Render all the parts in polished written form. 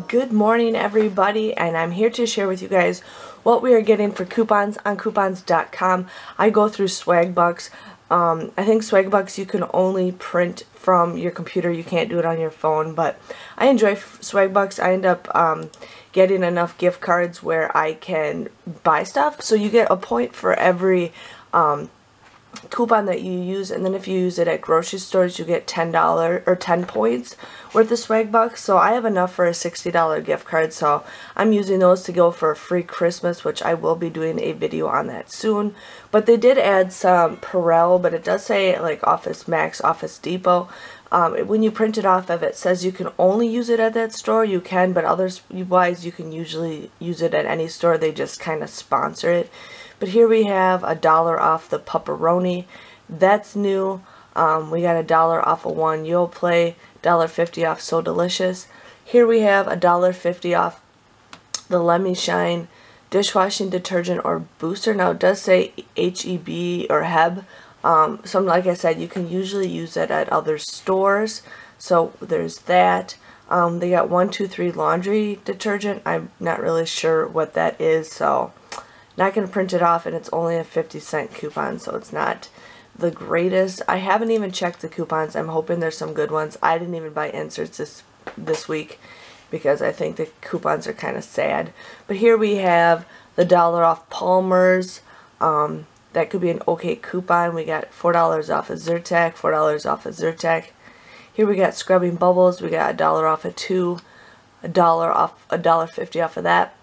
Good morning everybody, and I'm here to share with you guys what we are getting for coupons on coupons.com. I go through Swagbucks. I think Swagbucks you can only print from your computer, you can't do it on your phone, but I enjoy Swagbucks. I end up getting enough gift cards where I can buy stuff, so you get a point for every coupon that you use, and then if you use it at grocery stores you get $10 or 10 points worth of Swagbucks. So I have enough for a $60 gift card, so I'm using those to go for a free Christmas, which I will be doing a video on that soon. But they did add some Perel, but it does say like Office Max, Office Depot. When you print it off of it, says you can only use it at that store. You can, but otherwise you can usually use it at any store. They just kind of sponsor it. But here we have $1 off the pepperoni. That's new. We got $1 off of one Yoplait, $1.50 off So Delicious. Here we have $1.50 off the Let Me Shine dishwashing detergent or booster. Now it does say HEB or HEB. So like I said, you can usually use it at other stores. So there's that. They got 1-2-3 laundry detergent. I'm not really sure what that is, so not going to print it off, and it's only a 50-cent coupon, so it's not the greatest. I haven't even checked the coupons. I'm hoping there's some good ones. I didn't even buy inserts this week because I think the coupons are kind of sad. But here we have the $1 off Palmer's. That could be an okay coupon. We got $4 off of Zyrtec, $4 off of Zyrtec. Here we got scrubbing bubbles. We got $1 off of 2, $1 off, $1.50 off of that.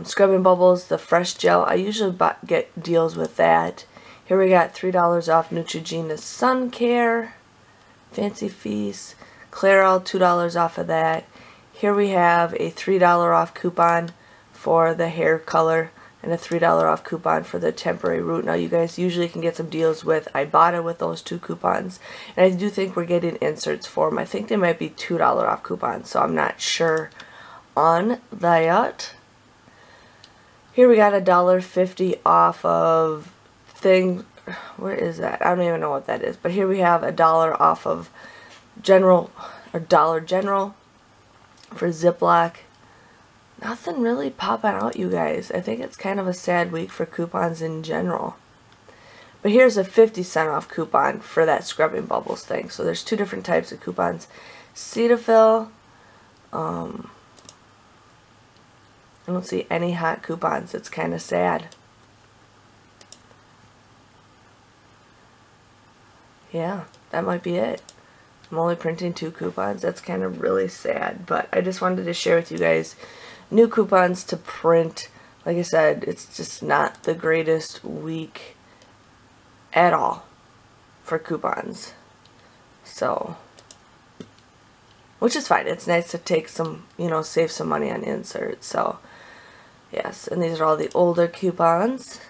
Scrubbing bubbles, the fresh gel. I usually get deals with that. Here we got $3 off Neutrogena Sun Care, Fancy Feast, Clairol, $2 off of that. Here we have a $3 off coupon for the hair color and a $3 off coupon for the temporary root. Now you guys usually can get some deals with Ibotta with those two coupons, and I do think we're getting inserts for them. I think they might be $2 off coupons, so I'm not sure on that. Here we got $1.50 off of where is that? I don't even know what that is. But here we have $1 off of General, or Dollar General for Ziploc. Nothing really popping out, you guys. I think it's kind of a sad week for coupons in general. But here's a 50-cent off coupon for that scrubbing bubbles thing. So there's two different types of coupons. Cetaphil. I don't see any hot coupons. It's kind of sad. Yeah, that might be it. I'm only printing 2 coupons. That's kind of really sad. But I just wanted to share with you guys new coupons to print. Like I said, it's just not the greatest week at all for coupons. So, which is fine. It's nice to take some, save some money on inserts. So, yes, and these are all the older coupons.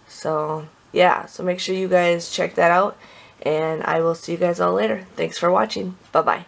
So, yeah, so make sure you guys check that out, and I will see you guys all later. Thanks for watching. Bye-bye.